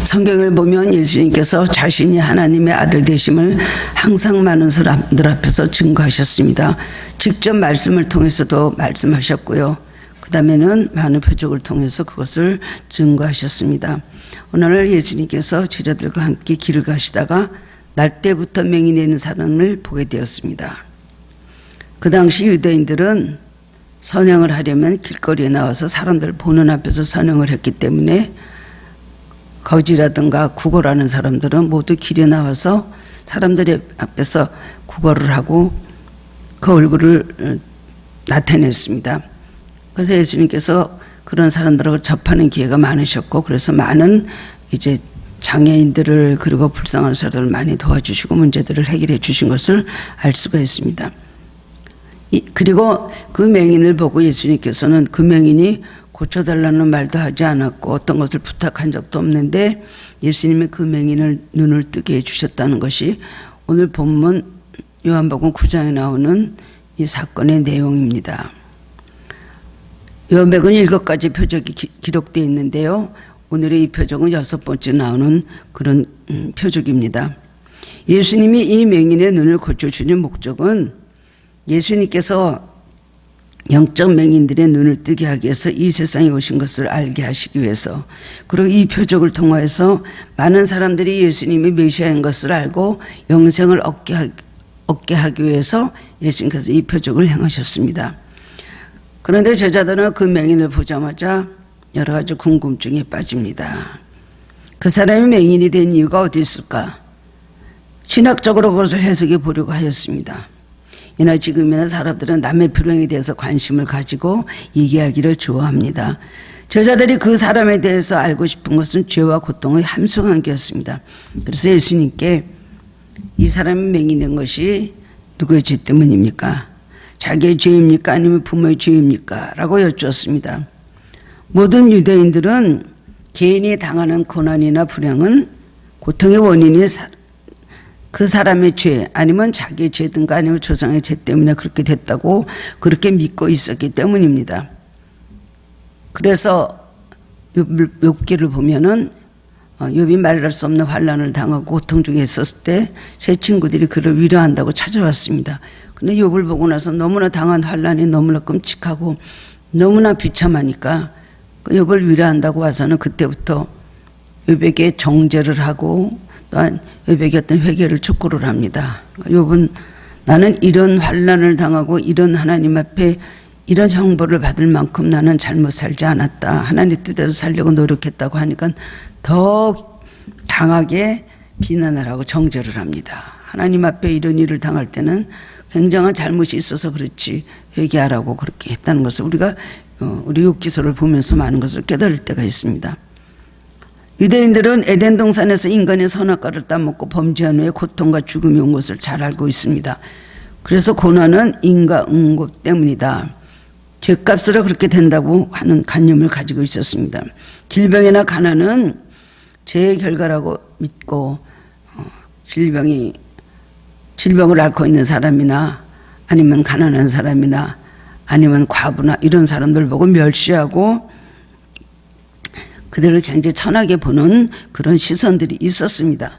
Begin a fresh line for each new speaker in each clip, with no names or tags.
성경을 보면 예수님께서 자신이 하나님의 아들 되심을 항상 많은 사람들 앞에서 증거하셨습니다. 직접 말씀을 통해서도 말씀하셨고요. 그 다음에는 많은 표적을 통해서 그것을 증거하셨습니다. 오늘 예수님께서 제자들과 함께 길을 가시다가 날 때부터 맹인에 있는 사람을 보게 되었습니다. 그 당시 유대인들은 선행을 하려면 길거리에 나와서 사람들 보는 앞에서 선행을 했기 때문에 거지라든가 구걸하는 사람들은 모두 길에 나와서 사람들의 앞에서 구걸을 하고 그 얼굴을 나타냈습니다. 그래서 예수님께서 그런 사람들하고 접하는 기회가 많으셨고, 그래서 많은 이제 장애인들을 그리고 불쌍한 사람들을 많이 도와주시고 문제들을 해결해 주신 것을 알 수가 있습니다. 그리고 그 맹인을 보고 예수님께서는 그 맹인이 고쳐달라는 말도 하지 않았고 어떤 것을 부탁한 적도 없는데 예수님이 그 맹인을 눈을 뜨게 해주셨다는 것이 오늘 본문 요한복음 9장에 나오는 이 사건의 내용입니다. 요한복음 7가지 표적이 기록되어 있는데요. 오늘의 이 표적은 6번째 나오는 그런 표적입니다. 예수님이 이 맹인의 눈을 고쳐주는 목적은 예수님께서 영적 맹인들의 눈을 뜨게 하기 위해서 이 세상에 오신 것을 알게 하시기 위해서, 그리고 이 표적을 통해서 많은 사람들이 예수님이 메시아인 것을 알고 영생을 얻게 하기 위해서 예수님께서 이 표적을 행하셨습니다. 그런데 제자들은 그 맹인을 보자마자 여러 가지 궁금증에 빠집니다. 그 사람이 맹인이 된 이유가 어디 있을까? 신학적으로 그것을 해석해 보려고 하였습니다. 이나 지금이나 사람들은 남의 불행에 대해서 관심을 가지고 얘기하기를 좋아합니다. 제자들이 그 사람에 대해서 알고 싶은 것은 죄와 고통의 함성한계였습니다. 그래서 예수님께 이 사람이 맹인된 것이 누구의 죄 때문입니까? 자기의 죄입니까? 아니면 부모의 죄입니까? 라고 여쭈었습니다. 모든 유대인들은 개인이 당하는 고난이나 불행은 고통의 원인이 그 사람의 죄 아니면 자기의 죄든가 아니면 조상의 죄 때문에 그렇게 됐다고 그렇게 믿고 있었기 때문입니다. 그래서 욥기를 보면은 욥이 말할 수 없는 환난을 당하고 고통 중에 있었을 때 세 친구들이 그를 위로한다고 찾아왔습니다. 근데 욥을 보고 나서 너무나 당한 환난이 너무나 끔찍하고 너무나 비참하니까 욥을 위로한다고 와서는 그때부터 욥에게 정죄를 하고 또한 욥에게 어떤 회개를 촉구를 합니다. 욥은 나는 이런 환난을 당하고 이런 하나님 앞에 이런 형벌을 받을 만큼 나는 잘못 살지 않았다. 하나님 뜻대로 살려고 노력했다고 하니까 더 강하게 비난을 하고 정죄를 합니다. 하나님 앞에 이런 일을 당할 때는 굉장한 잘못이 있어서 그렇지 회개하라고 그렇게 했다는 것을 우리가 우리 욥기서를 보면서 많은 것을 깨달을 때가 있습니다. 유대인들은 에덴 동산에서 인간의 선악과를 따먹고 범죄한 후에 고통과 죽음이 온 것을 잘 알고 있습니다. 그래서 고난은 인과응고 때문이다. 죄값으로 그렇게 된다고 하는 관념을 가지고 있었습니다. 질병이나 가난은 죄의 결과라고 믿고 질병을 앓고 있는 사람이나 아니면 가난한 사람이나 아니면 과부나 이런 사람들 보고 멸시하고 그들을 굉장히 천하게 보는 그런 시선들이 있었습니다.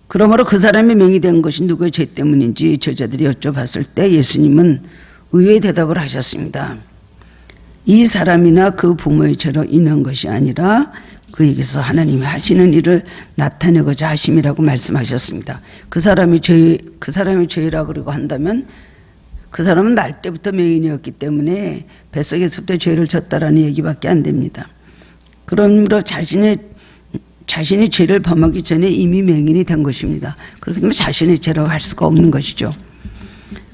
그러므로 그 사람이 맹인된 것이 누구의 죄 때문인지 제자들이 여쭤봤을 때 예수님은 의외의 대답을 하셨습니다. 이 사람이나 그 부모의 죄로 인한 것이 아니라 그에게서 하나님이 하시는 일을 나타내고자 하심이라고 말씀하셨습니다. 그 사람이 죄라고 그러고 한다면 그 사람은 날 때부터 맹인이었기 때문에 뱃속에서부터 죄를 졌다라는 얘기밖에 안 됩니다. 그러므로 자신이 죄를 범하기 전에 이미 맹인이 된 것입니다. 그렇기 때문에 자신의 죄라고 할 수가 없는 것이죠.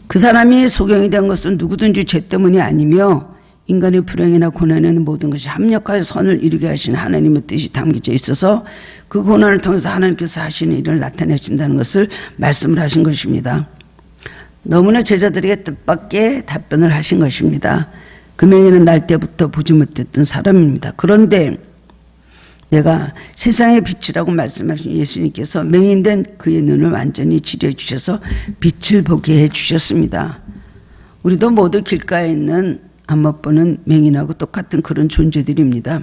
그 사람이 소경이 된 것은 누구든지 죄 때문이 아니며 인간의 불행이나 고난에는 모든 것이 합력하여 선을 이루게 하신 하나님의 뜻이 담겨져 있어서 그 고난을 통해서 하나님께서 하시는 일을 나타내신다는 것을 말씀을 하신 것입니다. 너무나 제자들에게 뜻밖의 답변을 하신 것입니다. 그 맹인은 날 때부터 보지 못했던 사람입니다. 그런데 내가 세상의 빛이라고 말씀하신 예수님께서 맹인된 그의 눈을 완전히 치료해 주셔서 빛을 보게 해 주셨습니다. 우리도 모두 길가에 있는 못 보는 맹인하고 똑같은 그런 존재들입니다.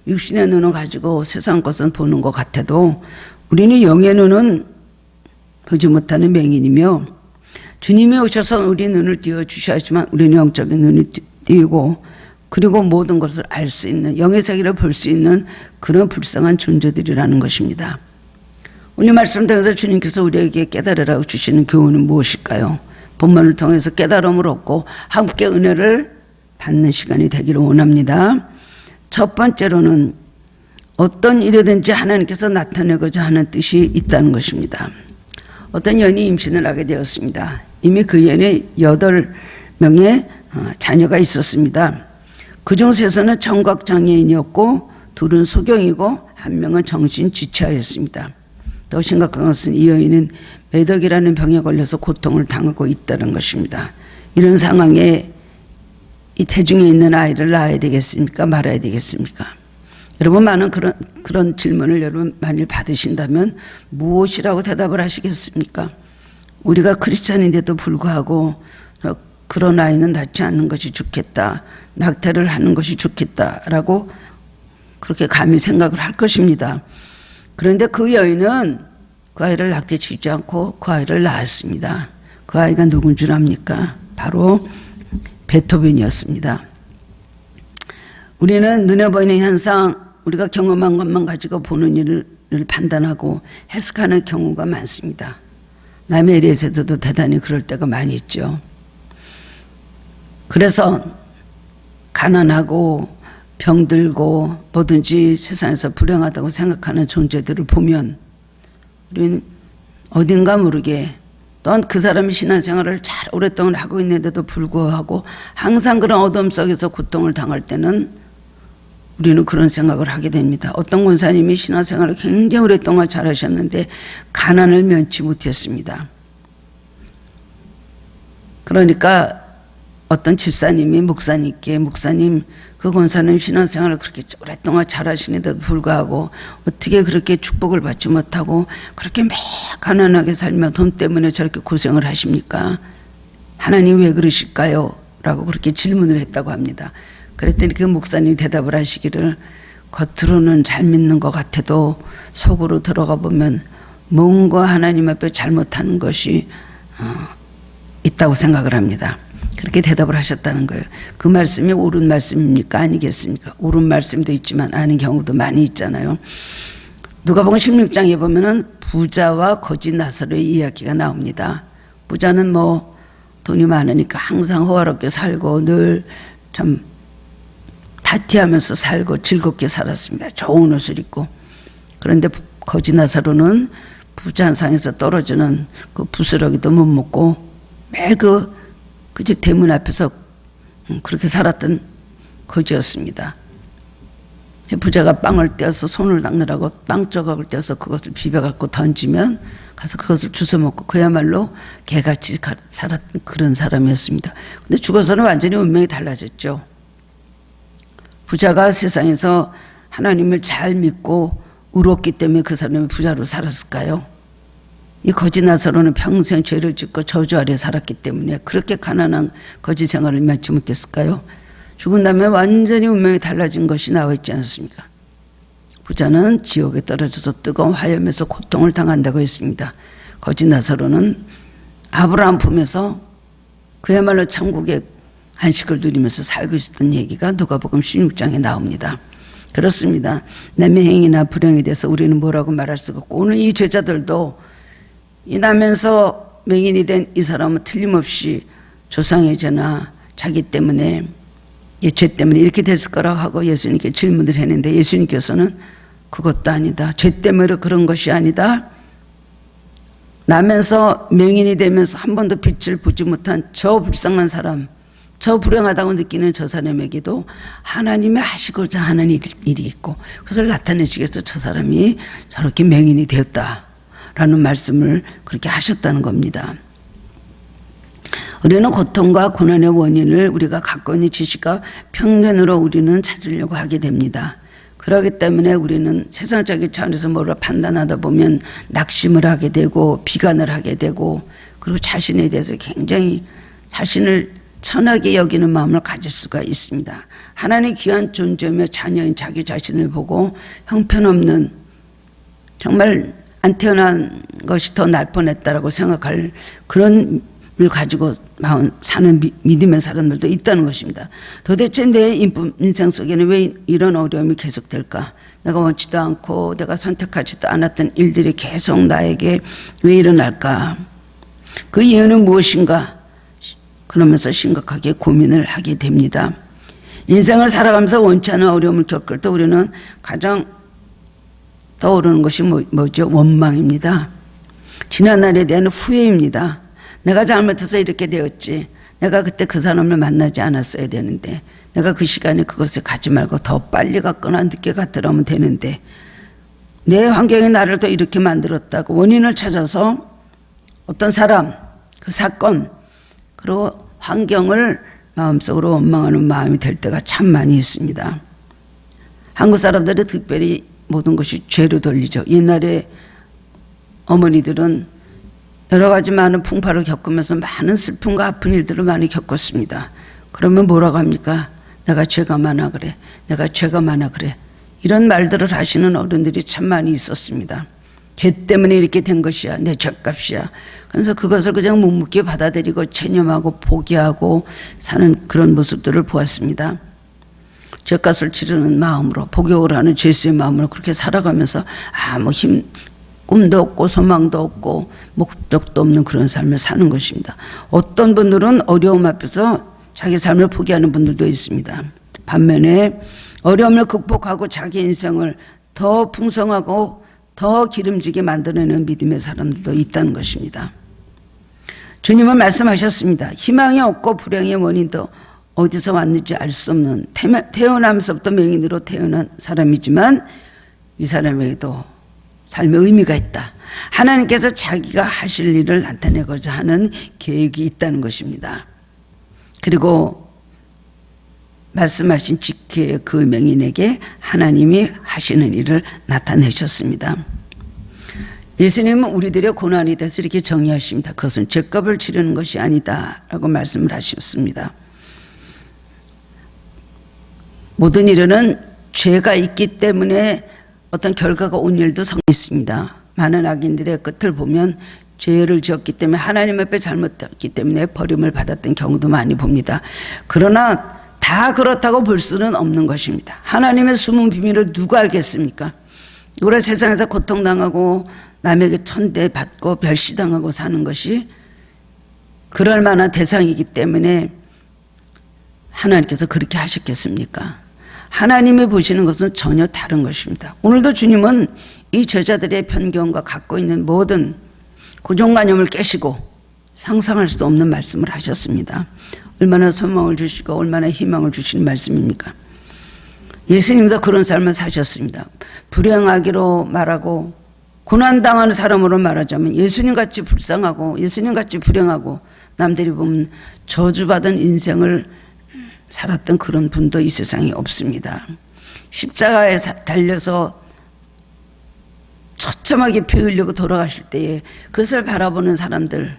육신의 눈을 가지고 세상 것을 보는 것 같아도 우리는 영의 눈은 보지 못하는 맹인이며 주님이 오셔서 우리 눈을 띄워주셔야지만 우리는 영적인 눈이 띄고 그리고 모든 것을 알 수 있는 영의 세계를 볼 수 있는 그런 불쌍한 존재들이라는 것입니다. 오늘 말씀 통해서 주님께서 우리에게 깨달으라고 주시는 교훈은 무엇일까요? 본문을 통해서 깨달음을 얻고 함께 은혜를 받는 시간이 되기를 원합니다. 첫 번째로는 어떤 일이든지 하나님께서 나타내고자 하는 뜻이 있다는 것입니다. 어떤 여인이 임신을 하게 되었습니다. 이미 그 여인에 8명의 자녀가 있었습니다. 그중 3는 청각장애인이었고 2은 소경이고 1명은 정신지체였습니다. 더 심각한 것은 이 여인은 매덕이라는 병에 걸려서 고통을 당하고 있다는 것입니다. 이런 상황에 이 태중에 있는 아이를 낳아야 되겠습니까? 말아야 되겠습니까? 여러분 많은 그런 질문을 여러분 만일 받으신다면 무엇이라고 대답을 하시겠습니까? 우리가 크리스찬인데도 불구하고 그런 아이는 낳지 않는 것이 좋겠다. 낙태를 하는 것이 좋겠다라고 그렇게 감히 생각을 할 것입니다. 그런데 그 여인은 그 아이를 낙태치지 않고 그 아이를 낳았습니다. 그 아이가 누군 줄 압니까? 바로 베토벤이었습니다. 우리는 눈에 보이는 현상, 우리가 경험한 것만 가지고 보는 일을 판단하고 해석하는 경우가 많습니다. 남의 일에서도 대단히 그럴 때가 많이 있죠. 그래서 가난하고 병들고 뭐든지 세상에서 불행하다고 생각하는 존재들을 보면 우리는 어딘가 모르게 또한 그 사람이 신앙생활을 잘 오랫동안 하고 있는데도 불구하고 항상 그런 어둠 속에서 고통을 당할 때는 우리는 그런 생각을 하게 됩니다. 어떤 권사님이 신앙생활을 굉장히 오랫동안 잘 하셨는데 가난을 면치 못했습니다. 그러니까 어떤 집사님이 목사님께 목사님 그 권사님 신앙생활을 그렇게 오랫동안 잘 하시는데도 불구하고 어떻게 그렇게 축복을 받지 못하고 그렇게 매 가난하게 살며 돈 때문에 저렇게 고생을 하십니까? 하나님 왜 그러실까요? 라고 그렇게 질문을 했다고 합니다. 그랬더니 그 목사님이 대답을 하시기를 겉으로는 잘 믿는 것 같아도 속으로 들어가 보면 뭔가 하나님 앞에 잘못하는 것이 있다고 생각을 합니다. 그렇게 대답을 하셨다는 거예요. 그 말씀이 옳은 말씀입니까? 아니겠습니까? 옳은 말씀도 있지만 아닌 경우도 많이 있잖아요. 누가복음 16장에 보면은 부자와 거지 나사로의 이야기가 나옵니다. 부자는 뭐 돈이 많으니까 항상 호화롭게 살고 늘 참 파티하면서 살고 즐겁게 살았습니다. 좋은 옷을 입고. 그런데 거지 나사로는 부자상에서 떨어지는 그 부스러기도 못 먹고 매일 그 집 대문 앞에서 그렇게 살았던 거지였습니다. 부자가 빵을 떼어서 손을 닦느라고 빵 조각을 떼어서 그것을 비벼갖고 던지면 가서 그것을 주워 먹고 그야말로 개같이 살았던 그런 사람이었습니다. 근데 죽어서는 완전히 운명이 달라졌죠. 부자가 세상에서 하나님을 잘 믿고 의롭기 때문에 그 사람이 부자로 살았을까요? 이 거지 나사로는 평생 죄를 짓고 저주 아래 살았기 때문에 그렇게 가난한 거지 생활을 면치 못했을까요? 죽은 다음에 완전히 운명이 달라진 것이 나와 있지 않습니까? 부자는 지옥에 떨어져서 뜨거운 화염에서 고통을 당한다고 했습니다. 거지 나사로는 아브라함 품에서 그야말로 천국의 안식을 누리면서 살고 있었던 얘기가 누가복음 16장에 나옵니다. 그렇습니다. 남의 행위나 불행에 대해서 우리는 뭐라고 말할 수가 없고 오늘 이 제자들도 이 나면서 맹인이 된 이 사람은 틀림없이 조상의 죄나 자기 때문에 죄 때문에 이렇게 됐을 거라고 하고 예수님께 질문을 했는데 예수님께서는 그것도 아니다. 죄 때문에 그런 것이 아니다. 나면서 맹인이 되면서 한 번도 빛을 보지 못한 저 불쌍한 사람, 저 불행하다고 느끼는 저 사람에게도 하나님이 하시고자 하는 일이 있고 그것을 나타내시기 위해서 저 사람이 저렇게 맹인이 되었다라는 말씀을 그렇게 하셨다는 겁니다. 우리는 고통과 고난의 원인을 우리가 갖고 있는 지식과 편견으로 우리는 찾으려고 하게 됩니다. 그렇기 때문에 우리는 세상적인 차원에서 뭐를 판단하다 보면 낙심을 하게 되고 비관을 하게 되고 그리고 자신에 대해서 굉장히 자신을 천하게 여기는 마음을 가질 수가 있습니다. 하나님의 귀한 존재며 자녀인 자기 자신을 보고 형편없는, 정말 안 태어난 것이 더 날 뻔했다라고 생각할 그런 을 가지고 사는 믿음의 사람들도 있다는 것입니다. 도대체 내 인생 속에는 왜 이런 어려움이 계속될까? 내가 원치도 않고 내가 선택하지도 않았던 일들이 계속 나에게 왜 일어날까? 그 이유는 무엇인가? 그러면서 심각하게 고민을 하게 됩니다. 인생을 살아가면서 원치 않은 어려움을 겪을 때 우리는 가장 떠오르는 것이 뭐죠? 원망입니다. 지난 날에 대한 후회입니다. 내가 잘못해서 이렇게 되었지. 내가 그때 그 사람을 만나지 않았어야 되는데, 내가 그 시간에 그것을 가지 말고 더 빨리 갔거나 늦게 갔더라면 되는데, 내 환경이 나를 또 이렇게 만들었다고 원인을 찾아서 어떤 사람, 그 사건, 그리고 환경을 마음속으로 원망하는 마음이 될 때가 참 많이 있습니다. 한국 사람들은 특별히 모든 것이 죄로 돌리죠. 옛날에 어머니들은 여러 가지 많은 풍파를 겪으면서 많은 슬픔과 아픈 일들을 많이 겪었습니다. 그러면 뭐라고 합니까? 내가 죄가 많아 그래. 내가 죄가 많아 그래. 이런 말들을 하시는 어른들이 참 많이 있었습니다. 죄 때문에 이렇게 된 것이야. 내 죄값이야. 그래서 그것을 그냥 묵묵히 받아들이고 체념하고 포기하고 사는 그런 모습들을 보았습니다. 죄값을 치르는 마음으로, 복역을 하는 죄수의 마음으로 그렇게 살아가면서 아무 꿈도 없고 소망도 없고 목적도 없는 그런 삶을 사는 것입니다. 어떤 분들은 어려움 앞에서 자기 삶을 포기하는 분들도 있습니다. 반면에 어려움을 극복하고 자기 인생을 더 풍성하고 더 기름지게 만들어내는 믿음의 사람들도 있다는 것입니다. 주님은 말씀하셨습니다. 희망이 없고 불행의 원인도 어디서 왔는지 알 수 없는, 태어나면서부터 맹인으로 태어난 사람이지만 이 사람에게도 삶의 의미가 있다. 하나님께서 자기가 하실 일을 나타내고자 하는 계획이 있다는 것입니다. 그리고 말씀하신 직계의 그 맹인에게 하나님이 하시는 일을 나타내셨습니다. 예수님은 우리들의 고난에 대해서 이렇게 정의하십니다. 그것은 죄값을 치르는 것이 아니다 라고 말씀을 하셨습니다. 모든 일에는 죄가 있기 때문에 어떤 결과가 온 일도 성립했습니다. 많은 악인들의 끝을 보면 죄를 지었기 때문에 하나님 앞에 잘못했기 때문에 버림을 받았던 경우도 많이 봅니다. 그러나 다 그렇다고 볼 수는 없는 것입니다. 하나님의 숨은 비밀을 누가 알겠습니까? 우리 세상에서 고통당하고 남에게 천대받고 멸시당하고 사는 것이 그럴 만한 대상이기 때문에 하나님께서 그렇게 하셨겠습니까? 하나님이 보시는 것은 전혀 다른 것입니다. 오늘도 주님은 이 제자들의 편견과 갖고 있는 모든 고정관념을 깨시고 상상할 수 없는 말씀을 하셨습니다. 얼마나 소망을 주시고 얼마나 희망을 주시는 말씀입니까? 예수님도 그런 삶을 사셨습니다. 불행하기로 말하고 고난당하는 사람으로 말하자면 예수님같이 불쌍하고 예수님같이 불행하고 남들이 보면 저주받은 인생을 살았던 그런 분도 이 세상에 없습니다. 십자가에 달려서 처참하게 피 흘리고 돌아가실 때에 그것을 바라보는 사람들의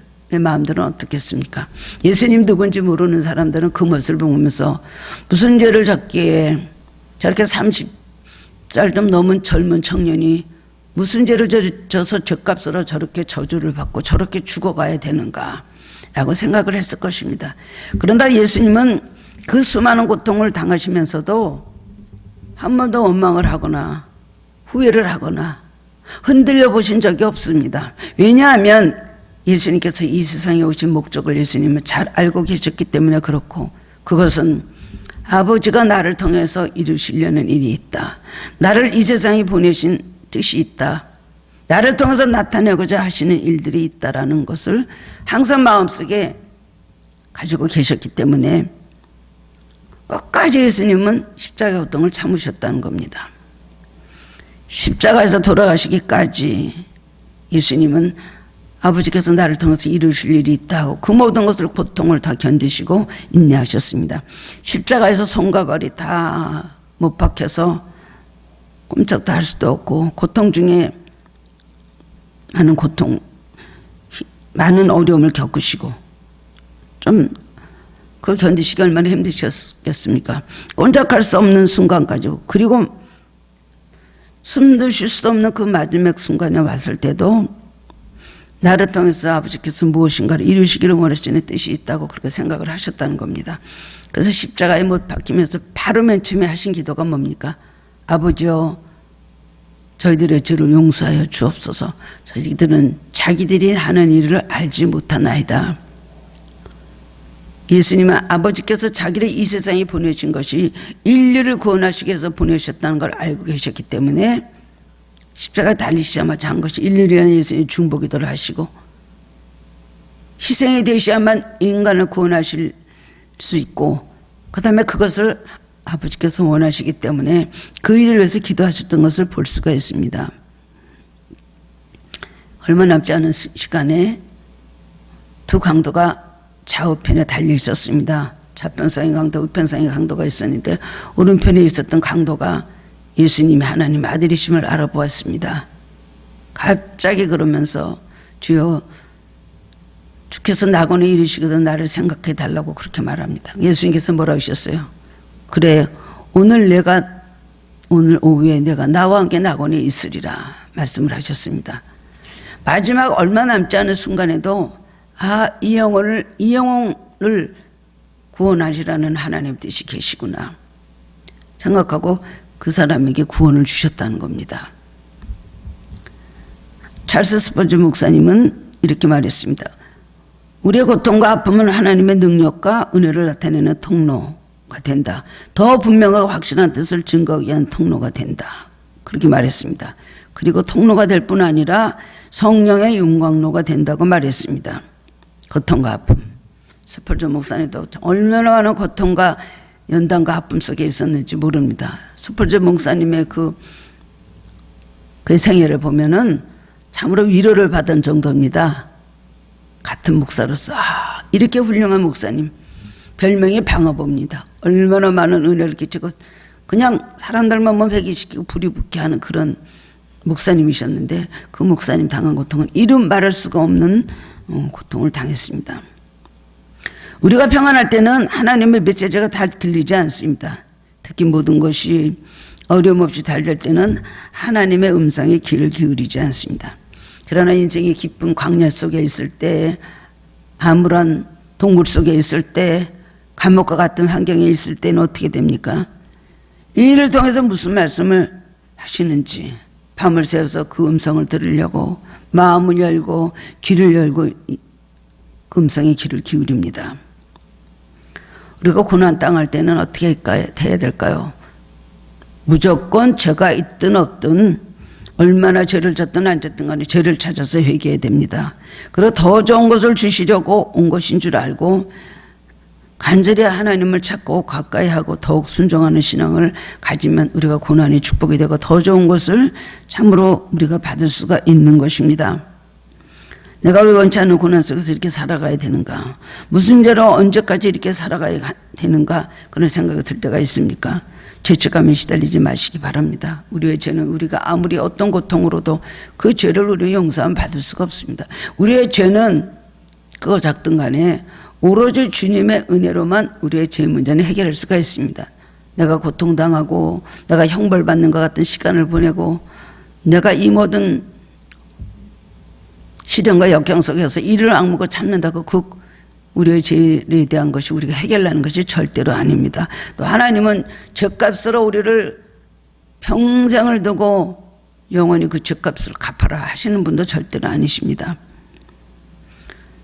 마음들은 어떻겠습니까? 예수님 누군지 모르는 사람들은 그 모습을 보면서 무슨 죄를 졌기에 저렇게 30살 좀 넘은 젊은 청년이 무슨 죄를 져서 죄값으로 저렇게 저주를 받고 저렇게 죽어가야 되는가 라고 생각을 했을 것입니다. 그런데 예수님은 그 수많은 고통을 당하시면서도 한 번도 원망을 하거나 후회를 하거나 흔들려 보신 적이 없습니다. 왜냐하면 예수님께서 이 세상에 오신 목적을 예수님은 잘 알고 계셨기 때문에 그렇고, 그것은 아버지가 나를 통해서 이루시려는 일이 있다. 나를 이 세상에 보내신 뜻이 있다. 나를 통해서 나타내고자 하시는 일들이 있다라는 것을 항상 마음속에 가지고 계셨기 때문에 끝까지 예수님은 십자가 고통을 참으셨다는 겁니다. 십자가에서 돌아가시기까지 예수님은 아버지께서 나를 통해서 이루실 일이 있다고 그 모든 것을 고통을 다 견디시고 인내하셨습니다. 십자가에서 손과 발이 다 못 박혀서 꼼짝도 할 수도 없고 고통 중에 많은 어려움을 겪으시고 좀 그걸 견디시기 얼마나 힘드셨겠습니까? 꼼짝할 수 없는 순간까지, 그리고 숨도 쉴 수 없는 그 마지막 순간에 왔을 때도 나를 통해서 아버지께서 무엇인가를 이루시기를 원하시는 뜻이 있다고 그렇게 생각을 하셨다는 겁니다. 그래서 십자가에 못 박히면서 바로 맨 처음에 하신 기도가 뭡니까? 아버지여, 저희들의 죄를 용서하여 주옵소서. 저희들은 자기들이 하는 일을 알지 못하나이다. 예수님은 아버지께서 자기를 이 세상에 보내신 것이 인류를 구원하시기 위해서 보내셨다는 걸 알고 계셨기 때문에 십자가에 달리시자마자 한 것이 인류를 위한 예수님의 중보기도를 하시고 희생이 되셔야만 인간을 구원하실 수 있고, 그 다음에 그것을 아버지께서 원하시기 때문에 그 일을 위해서 기도하셨던 것을 볼 수가 있습니다. 얼마 남지 않은 시간에 두 강도가 좌우편에 달려 있었습니다. 좌편상의 강도, 우편상의 강도가 있었는데 오른편에 있었던 강도가 예수님이 하나님 아들이심을 알아보았습니다. 갑자기 그러면서 주여, 주께서 낙원에 이르시거든 나를 생각해 달라고 그렇게 말합니다. 예수님께서 뭐라고 하셨어요? 그래, 오늘 오후에 내가 나와 함께 낙원에 있으리라 말씀을 하셨습니다. 마지막 얼마 남지 않은 순간에도 이 영혼을 구원하시라는 하나님의 뜻이 계시구나 생각하고 그 사람에게 구원을 주셨다는 겁니다. 찰스 스퍼전 목사님은 이렇게 말했습니다. 우리의 고통과 아픔은 하나님의 능력과 은혜를 나타내는 통로가 된다. 더 분명하고 확실한 뜻을 증거하기 위한 통로가 된다. 그렇게 말했습니다. 그리고 통로가 될 뿐 아니라 성령의 용광로가 된다고 말했습니다. 고통과 아픔. 스펄전 목사님도 얼마나 많은 고통과 연단과 아픔 속에 있었는지 모릅니다. 스펄전 목사님의 그 생애를 보면은 참으로 위로를 받은 정도입니다. 같은 목사로서 이렇게 훌륭한 목사님, 별명이 방어봅니다. 얼마나 많은 은혜를 끼치고 그냥 사람들만 보면 회개시키고 불이 붙게 하는 그런 목사님이셨는데 그 목사님 당한 고통은 이름 말할 수가 없는 고통을 당했습니다. 우리가 평안할 때는 하나님의 메시지가 다 들리지 않습니다. 특히 모든 것이 어려움 없이 잘 될 때는 하나님의 음성에 귀를 기울이지 않습니다. 그러나 인생의 깊은 광야 속에 있을 때, 암울한 동굴 속에 있을 때, 감옥과 같은 환경에 있을 때는 어떻게 됩니까? 이 일을 통해서 무슨 말씀을 하시는지 밤을 새워서 그 음성을 들으려고 마음을 열고 귀를 열고 그 음성에 귀를 기울입니다. 우리가 고난 당할 때는 어떻게 해야 될까요? 무조건 죄가 있든 없든 얼마나 죄를 졌든 안 졌든 간에 죄를 찾아서 회개해야 됩니다. 그리고 더 좋은 것을 주시려고 온 것인 줄 알고 간절히 하나님을 찾고 가까이 하고 더욱 순종하는 신앙을 가지면 우리가 고난이 축복이 되고 더 좋은 것을 참으로 우리가 받을 수가 있는 것입니다. 내가 왜 원치 않는 고난 속에서 이렇게 살아가야 되는가? 무슨 죄로 언제까지 이렇게 살아가야 되는가? 그런 생각이 들 때가 있습니까? 죄책감에 시달리지 마시기 바랍니다. 우리의 죄는 우리가 아무리 어떤 고통으로도 그 죄를 우리 용서하면 받을 수가 없습니다. 우리의 죄는 그거 작든 간에 오로지 주님의 은혜로만 우리의 죄 문제는 해결할 수가 있습니다. 내가 고통당하고 내가 형벌받는 것 같은 시간을 보내고 내가 이 모든 시련과 역경 속에서 이를 악물고 참는다고 그 우리의 죄에 대한 것이 우리가 해결하는 것이 절대로 아닙니다. 또 하나님은 죄값으로 우리를 평생을 두고 영원히 그 죄값을 갚아라 하시는 분도 절대로 아니십니다.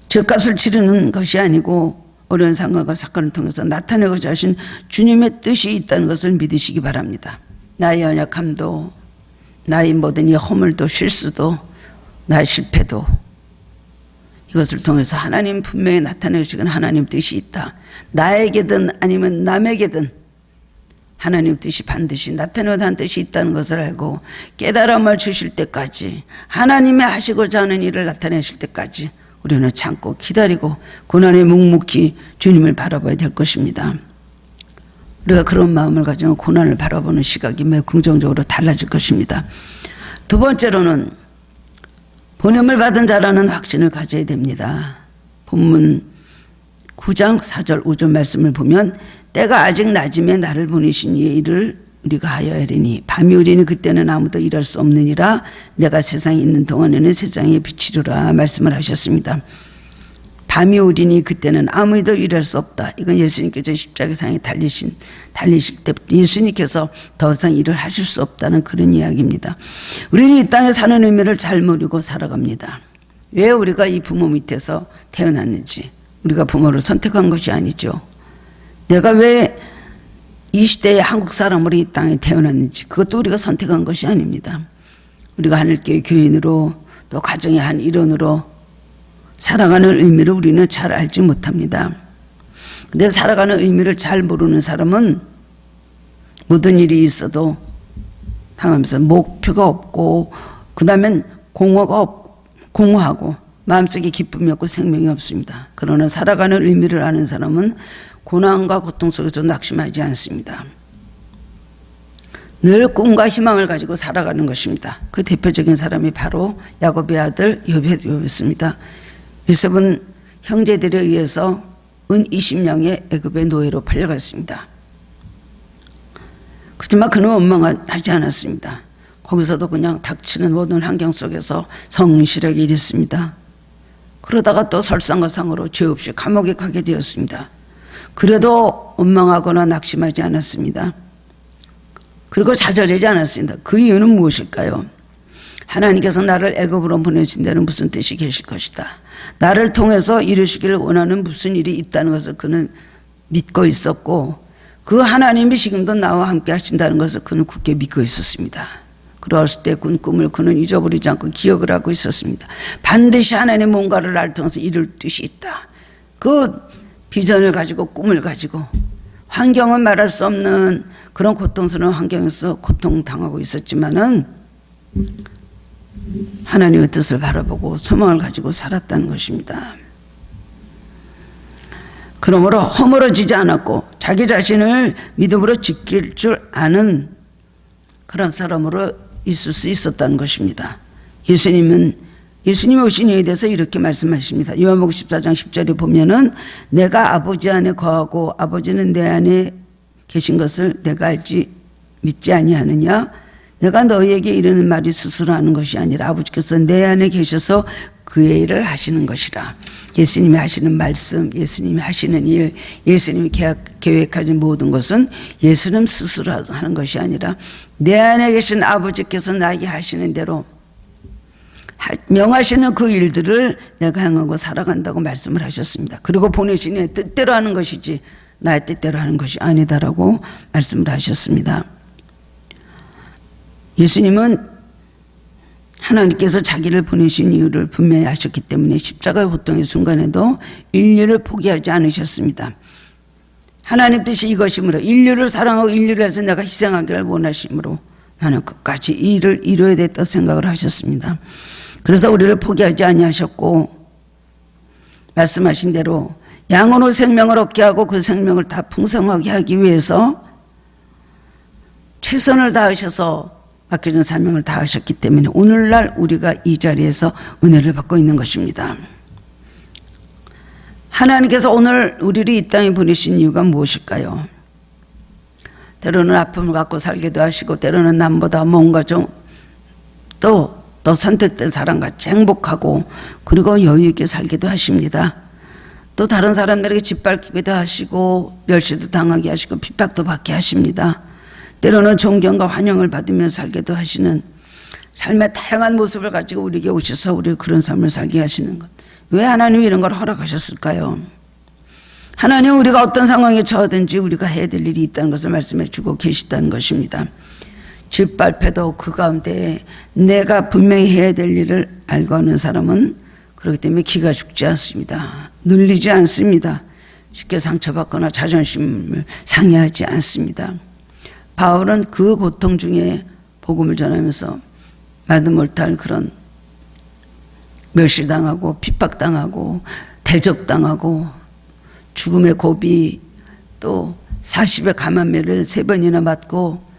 죄값을 치르는 것이 아니고 어려운 상황과 사건을 통해서 나타내고자 하신 주님의 뜻이 있다는 것을 믿으시기 바랍니다. 나의 연약함도 나의 모든 이 허물도 실수도 나의 실패도 이것을 통해서 하나님 분명히 나타내시는 하나님 뜻이 있다. 나에게든 아니면 남에게든 하나님 뜻이 반드시 나타내는 뜻이 있다는 것을 알고 깨달음을 주실 때까지 하나님이 하시고자 하는 일을 나타내실 때까지 우리는 참고 기다리고 고난에 묵묵히 주님을 바라봐야 될 것입니다. 우리가 그런 마음을 가지면 고난을 바라보는 시각이 매우 긍정적으로 달라질 것입니다. 두 번째로는 보냄을 받은 자라는 확신을 가져야 됩니다. 본문 9장 4절 5절 말씀을 보면 때가 아직 낮음에 나를 보내신 이의 일을 우리가 하여야 하리니 밤이 오리니 그때는 아무도 일할 수 없느니라. 내가 세상에 있는 동안에는 세상의 빛이리라 말씀을 하셨습니다. 밤이 오리니 그때는 아무도 일할 수 없다. 이건 예수님께서 십자가상에 달리실 때부터 예수님께서 더 이상 일을 하실 수 없다는 그런 이야기입니다. 우리는 이 땅에 사는 의미를 잘 모르고 살아갑니다. 왜 우리가 이 부모 밑에서 태어났는지, 우리가 부모를 선택한 것이 아니죠. 내가 왜 이 시대의 한국 사람으로 이 땅에 태어났는지, 그것도 우리가 선택한 것이 아닙니다. 우리가 하늘교회 교인으로 또 가정의 한 일원으로 살아가는 의미를 우리는 잘 알지 못합니다. 근데 살아가는 의미를 잘 모르는 사람은 모든 일이 있어도 당하면서 목표가 없고, 그 다음엔 공허하고 마음속에 기쁨이 없고 생명이 없습니다. 그러나 살아가는 의미를 아는 사람은 고난과 고통 속에서 낙심하지 않습니다. 늘 꿈과 희망을 가지고 살아가는 것입니다. 그 대표적인 사람이 바로 야곱의 아들 요셉이었습니다. 요셉은 형제들에 의해서 은 20냥의 애굽의 노예로 팔려갔습니다. 그렇지만 그는 원망하지 않았습니다. 거기서도 그냥 닥치는 모든 환경 속에서 성실하게 일했습니다. 그러다가 또 설상가상으로 죄 없이 감옥에 가게 되었습니다. 그래도 원망하거나 낙심하지 않았습니다. 그리고 좌절하지 않았습니다. 그 이유는 무엇일까요? 하나님께서 나를 애굽으로 보내신 데는 무슨 뜻이 계실 것이다. 나를 통해서 이루시기를 원하는 무슨 일이 있다는 것을 그는 믿고 있었고, 그 하나님이 지금도 나와 함께 하신다는 것을 그는 굳게 믿고 있었습니다. 그러했을 때 군 꿈을 그는 잊어버리지 않고 기억을 하고 있었습니다. 반드시 하나님 뭔가를 나를 통해서 이룰 뜻이 있다. 그 비전을 가지고 꿈을 가지고 환경은 말할 수 없는 그런 고통스러운 환경에서 고통당하고 있었지만은 하나님의 뜻을 바라보고 소망을 가지고 살았다는 것입니다. 그러므로 허물어지지 않았고 자기 자신을 믿음으로 지킬 줄 아는 그런 사람으로 있을 수 있었다는 것입니다. 예수님이 오신 이에 대해서 이렇게 말씀하십니다. 요한복음 14장 10절에 보면은 내가 아버지 안에 거하고 아버지는 내 안에 계신 것을 내가 알지 믿지 아니하느냐. 내가 너희에게 이르는 말이 스스로 하는 것이 아니라 아버지께서 내 안에 계셔서 그의 일을 하시는 것이라. 예수님이 하시는 말씀, 예수님이 하시는 일, 예수님이 계획하신 모든 것은 예수님 스스로 하는 것이 아니라 내 안에 계신 아버지께서 나에게 하시는 대로 명하시는 그 일들을 내가 행하고 살아간다고 말씀을 하셨습니다. 그리고 보내신 이의 뜻대로 하는 것이지 나의 뜻대로 하는 것이 아니다라고 말씀을 하셨습니다. 예수님은 하나님께서 자기를 보내신 이유를 분명히 하셨기 때문에 십자가의 고통의 순간에도 인류를 포기하지 않으셨습니다. 하나님 뜻이 이것이므로, 인류를 사랑하고 인류를 위해서 내가 희생하기를 원하심으로 나는 끝까지 이 일을 이루어야 됐다 생각을 하셨습니다. 그래서 우리를 포기하지 아니하셨고 말씀하신 대로 양으로 생명을 얻게 하고 그 생명을 다 풍성하게 하기 위해서 최선을 다하셔서 맡겨준 사명을 다하셨기 때문에 오늘날 우리가 이 자리에서 은혜를 받고 있는 것입니다. 하나님께서 오늘 우리를 이 땅에 보내신 이유가 무엇일까요? 때로는 아픔을 갖고 살기도 하시고 때로는 남보다 뭔가 좀 더 선택된 사람같이 행복하고 그리고 여유 있게 살기도 하십니다. 또 다른 사람들에게 짓밟히기도 하시고 멸시도 당하게 하시고 핍박도 받게 하십니다. 때로는 존경과 환영을 받으며 살기도 하시는 삶의 다양한 모습을 가지고 우리에게 오셔서 우리 그런 삶을 살게 하시는 것. 왜 하나님이 이런 걸 허락하셨을까요? 하나님은 우리가 어떤 상황에 처하든지 우리가 해야 될 일이 있다는 것을 말씀해 주고 계시다는 것입니다. 짓밟혀도 그 가운데 내가 분명히 해야 될 일을 알고 하는 사람은 그렇기 때문에 기가 죽지 않습니다. 눌리지 않습니다. 쉽게 상처받거나 자존심을 상해하지 않습니다. 바울은 그 고통 중에 복음을 전하면서 말도 못할 그런 멸시당하고 핍박당하고 대적당하고 죽음의 고비 또 40의 감암매를 3번이나 맞고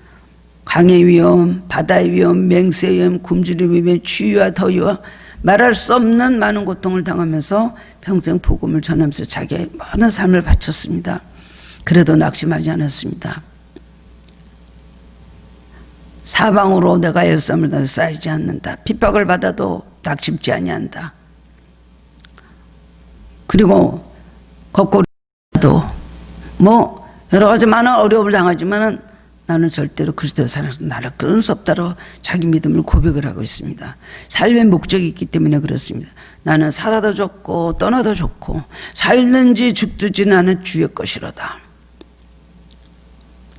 강의 위험, 바다의 위험, 맹세의 위험, 굶주림의 위험, 추위와 더위와 말할 수 없는 많은 고통을 당하면서 평생 복음을 전하면서 자기의 모든 삶을 바쳤습니다. 그래도 낙심하지 않았습니다. 사방으로 내가 애워싸움을 쌓이지 않는다. 핍박을 받아도 낙심치 아니한다. 그리고 거꾸로도 뭐 여러 가지 많은 어려움을 당하지만은 나는 절대로 그리스도의 사랑에서 나를 끊을 수 없다고 자기 믿음을 고백을 하고 있습니다. 삶의 목적이 있기 때문에 그렇습니다. 나는 살아도 좋고 떠나도 좋고 살든지 죽든지 나는 주의 것이로다.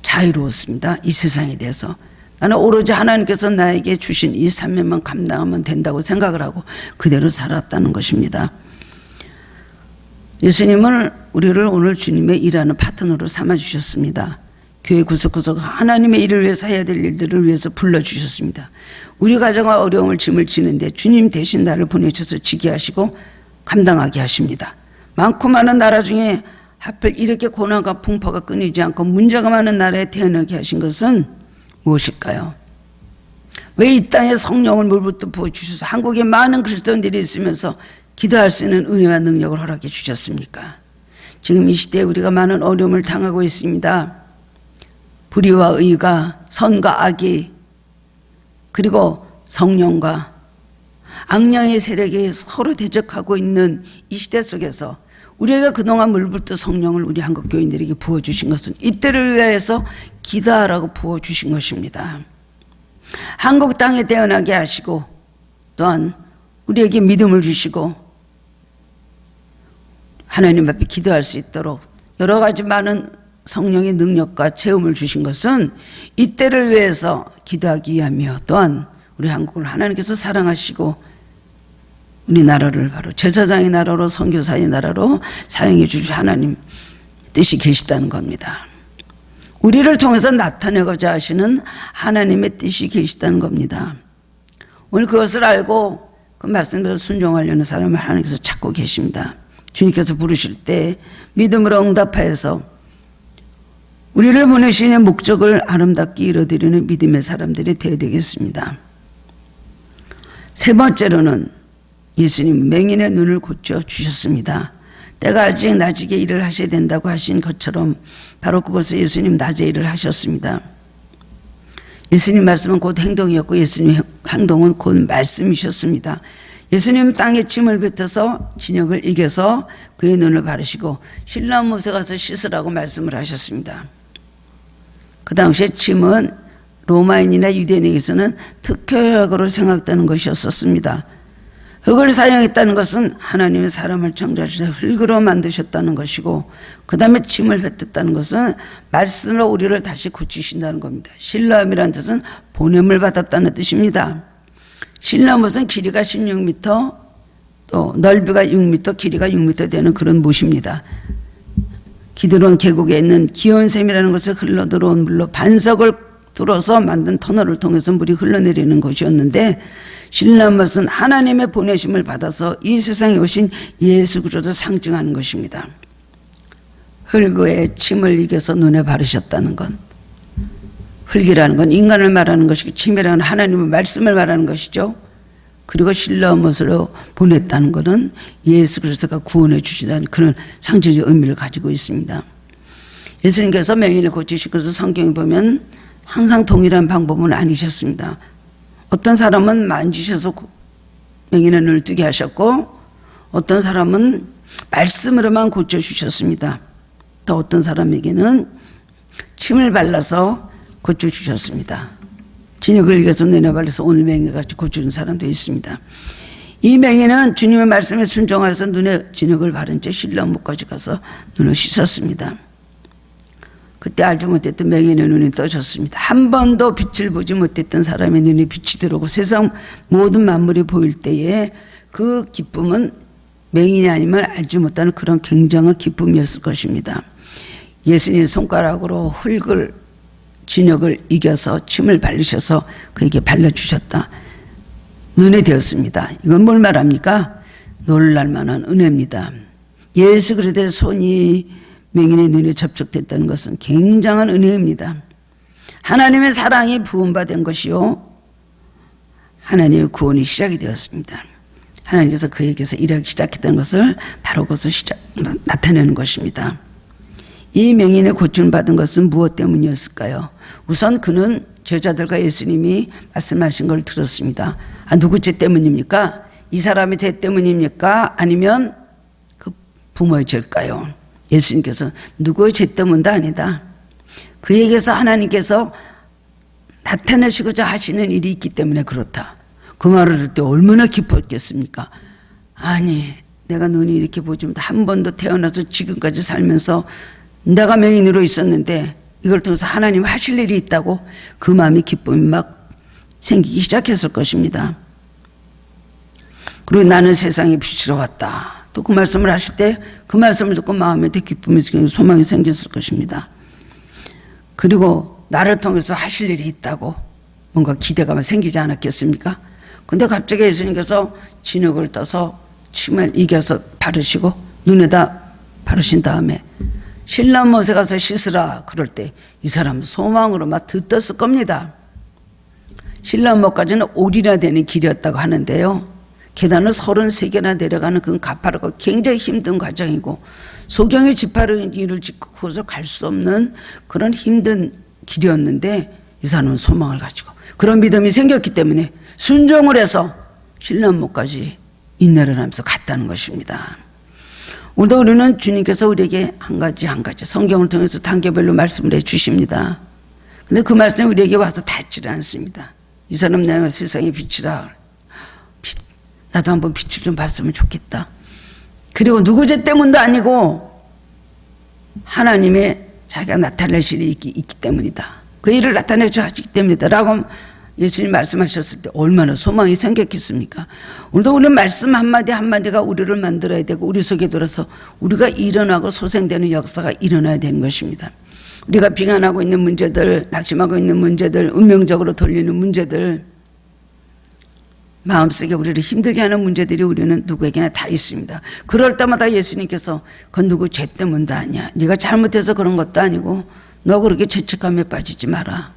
자유로웠습니다. 이 세상에 대해서. 나는 오로지 하나님께서 나에게 주신 이 삶에만 감당하면 된다고 생각을 하고 그대로 살았다는 것입니다. 예수님은 우리를 오늘 주님의 일하는 파트너로 삼아주셨습니다. 교회 구석구석 하나님의 일을 위해서 해야 될 일들을 위해서 불러주셨습니다. 우리 가정과 어려움을 짐을 지는데 주님 대신 나를 보내셔서 지게 하시고 감당하게 하십니다. 많고 많은 나라 중에 하필 이렇게 고난과 풍파가 끊이지 않고 문제가 많은 나라에 태어나게 하신 것은 무엇일까요? 왜 이 땅에 성령을 물부터 부어주셔서 한국에 많은 그리스도인들이 있으면서 기도할 수 있는 은혜와 능력을 허락해 주셨습니까? 지금 이 시대에 우리가 많은 어려움을 당하고 있습니다. 불의와 의가, 선과 악이, 그리고 성령과 악령의 세력이 서로 대적하고 있는 이 시대 속에서 우리가 그동안 물부터 성령을 우리 한국 교인들에게 부어주신 것은 이때를 위해서 기도하라고 부어주신 것입니다. 한국 땅에 태어나게 하시고 또한 우리에게 믿음을 주시고 하나님 앞에 기도할 수 있도록 여러 가지 많은 성령의 능력과 체험을 주신 것은 이때를 위해서 기도하기 위함이요. 또한 우리 한국을 하나님께서 사랑하시고 우리나라를 바로 제사장의 나라로 선교사의 나라로 사용해 주실 하나님 뜻이 계시다는 겁니다. 우리를 통해서 나타내고자 하시는 하나님의 뜻이 계시다는 겁니다. 오늘 그것을 알고 그 말씀대로 순종하려는 사람을 하나님께서 찾고 계십니다. 주님께서 부르실 때 믿음으로 응답하여서 우리를 보내시는 목적을 아름답게 이루어드리는 믿음의 사람들이 되어야 되겠습니다. 세 번째로는 예수님 맹인의 눈을 고쳐주셨습니다. 때가 아직 낮이게 일을 하셔야 된다고 하신 것처럼 바로 그것을 예수님 낮에 일을 하셨습니다. 예수님 말씀은 곧 행동이었고 예수님 행동은 곧 말씀이셨습니다. 예수님 땅에 침을 뱉어서 진역을 이겨서 그의 눈을 바르시고 실로암 못에 가서 씻으라고 말씀을 하셨습니다. 그 당시에 침은 로마인이나 유대인에게서는 특효약으로 생각되는 것이었습니다. 흙을 사용했다는 것은 하나님의 사람을 창조하시다 흙으로 만드셨다는 것이고 그 다음에 침을 뱉었다는 것은 말씀으로 우리를 다시 고치신다는 겁니다. 실로암이라는 뜻은 보냄을 받았다는 뜻입니다. 실로암은 길이가 16m 또 넓이가 6m 길이가 6m 되는 그런 못입니다. 기드론 계곡에 있는 기온샘이라는 것을 흘러들어온 물로 반석을 뚫어서 만든 터널을 통해서 물이 흘러내리는 것이었는데 실로암은 하나님의 보내심을 받아서 이 세상에 오신 예수 그리스도를 상징하는 것입니다. 흙의 침을 이겨서 눈에 바르셨다는 건 흙이라는 건 인간을 말하는 것이고 침이라는 건 하나님의 말씀을 말하는 것이죠. 그리고 실로암으로 보냈다는 것은 예수 그리스도가 구원해 주시다는 그런 상징적 의미를 가지고 있습니다. 예수님께서 맹인을 고치신 것을 성경에 보면 항상 동일한 방법은 아니셨습니다. 어떤 사람은 만지셔서 맹인의 눈을 뜨게 하셨고 어떤 사람은 말씀으로만 고쳐주셨습니다. 또 어떤 사람에게는 침을 발라서 고쳐주셨습니다. 진역을 이겨서 눈에 발라서 오늘 맹인같이 고쳐준 사람도 있습니다. 이 맹인은 주님의 말씀에 순종하여서 눈에 진역을 바른 채 실로암까지 가서 눈을 씻었습니다. 그때 알지 못했던 맹인의 눈이 떠졌습니다. 한 번도 빛을 보지 못했던 사람의 눈에 빛이 들어오고 세상 모든 만물이 보일 때에 그 기쁨은 맹인이 아니면 알지 못하는 그런 굉장한 기쁨이었을 것입니다. 예수님 손가락으로 흙을 진역을 이겨서 침을 바르셔서 그에게 발라주셨다. 눈에 되었습니다. 이건 뭘 말합니까? 놀랄만한 은혜입니다. 예수 그리스도의 손이 맹인의 눈에 접촉됐다는 것은 굉장한 은혜입니다. 하나님의 사랑이 부음받은 것이요 하나님의 구원이 시작이 되었습니다. 하나님께서 그에게서 일하기 시작했던 것을 바로 그것을 나타내는 것입니다. 이 맹인의 고침을 받은 것은 무엇 때문이었을까요? 우선 그는 제자들과 예수님이 말씀하신 걸 들었습니다. 누구 죄 때문입니까? 이 사람의 죄 때문입니까? 아니면 그 부모의 죄일까요? 예수님께서 누구의 죄 때문도 아니다. 그에게서 하나님께서 나타내시고자 하시는 일이 있기 때문에 그렇다. 그 말을 할 때 얼마나 기뻤겠습니까? 아니, 내가 눈이 이렇게 보지 못해 한 번도 태어나서 지금까지 살면서 내가 맹인으로 있었는데 이걸 통해서 하나님 하실 일이 있다고 그 마음이 기쁨이 막 생기기 시작했을 것입니다. 그리고 나는 세상에 빛으로 왔다. 또 그 말씀을 하실 때 그 말씀을 듣고 마음에 기쁨이 생기고 소망이 생겼을 것입니다. 그리고 나를 통해서 하실 일이 있다고 뭔가 기대감이 생기지 않았겠습니까? 근데 갑자기 예수님께서 진흙을 떠서 침을 이겨서 바르시고 눈에다 바르신 다음에 신랑 못에 가서 씻으라 그럴 때 이 사람은 소망으로 막 들떴을 겁니다. 신랑 못까지는 오리나 되는 길이었다고 하는데요. 계단을 33개나 내려가는 그 가파르고 굉장히 힘든 과정이고 소경의 지파르기를 짚고 거기서 갈 수 없는 그런 힘든 길이었는데 이 사람은 소망을 가지고 그런 믿음이 생겼기 때문에 순종을 해서 신랑못까지 인내를 하면서 갔다는 것입니다. 오늘도 우리는 주님께서 우리에게 한 가지 성경을 통해서 단계별로 말씀을 해주십니다. 근데 그 말씀이 우리에게 와서 닿지를 않습니다. 이 사람 내가 세상의 빛이라. 나도 한번 빛을 좀 봤으면 좋겠다. 그리고 누구 죄 때문도 아니고 하나님의 자기가 나타내실 일이 있기 때문이다. 그 일을 나타내줘 하시기 때문이다 라고 예수님 말씀하셨을 때 얼마나 소망이 생겼겠습니까? 오늘도 우리 말씀 한마디 한마디가 우리를 만들어야 되고 우리 속에 들어서 우리가 일어나고 소생되는 역사가 일어나야 되는 것입니다. 우리가 비관하고 있는 문제들, 낙심하고 있는 문제들, 운명적으로 돌리는 문제들, 마음속에 우리를 힘들게 하는 문제들이 우리는 누구에게나 다 있습니다. 그럴 때마다 예수님께서 그건 누구 죄 때문도 아니야. 네가 잘못해서 그런 것도 아니고 너 그렇게 죄책감에 빠지지 마라.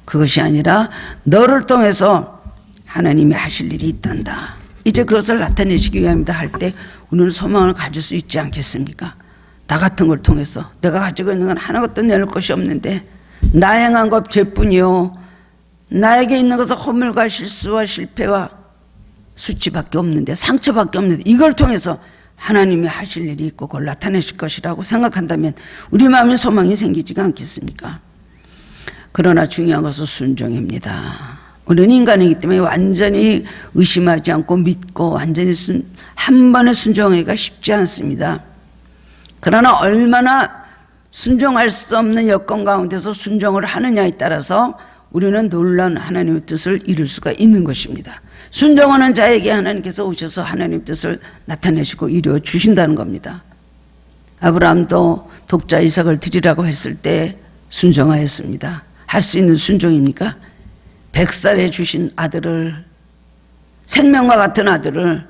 그것이 아니라 너를 통해서 하나님이 하실 일이 있단다. 이제 그것을 나타내시기 위함이다 할 때 우리는 소망을 가질 수 있지 않겠습니까? 나 같은 걸 통해서 내가 가지고 있는 건 하나것도 내놓을 것이 없는데 나 행한 것 죄뿐이요 나에게 있는 것은 허물과 실수와 실패와 수치밖에 없는데 상처밖에 없는데 이걸 통해서 하나님이 하실 일이 있고 그걸 나타내실 것이라고 생각한다면 우리 마음에 소망이 생기지가 않겠습니까? 그러나 중요한 것은 순종입니다. 우리는 인간이기 때문에 완전히 의심하지 않고 믿고 완전히 한 번에 순종하기가 쉽지 않습니다. 그러나 얼마나 순종할 수 없는 여건 가운데서 순종을 하느냐에 따라서 우리는 놀라운 하나님의 뜻을 이룰 수가 있는 것입니다. 순종하는 자에게 하나님께서 오셔서 하나님의 뜻을 나타내시고 이루어 주신다는 겁니다. 아브라함도 독자 이삭을 드리라고 했을 때 순종하였습니다. 할 수 있는 순종입니까? 100살에 주신 아들을, 생명과 같은 아들을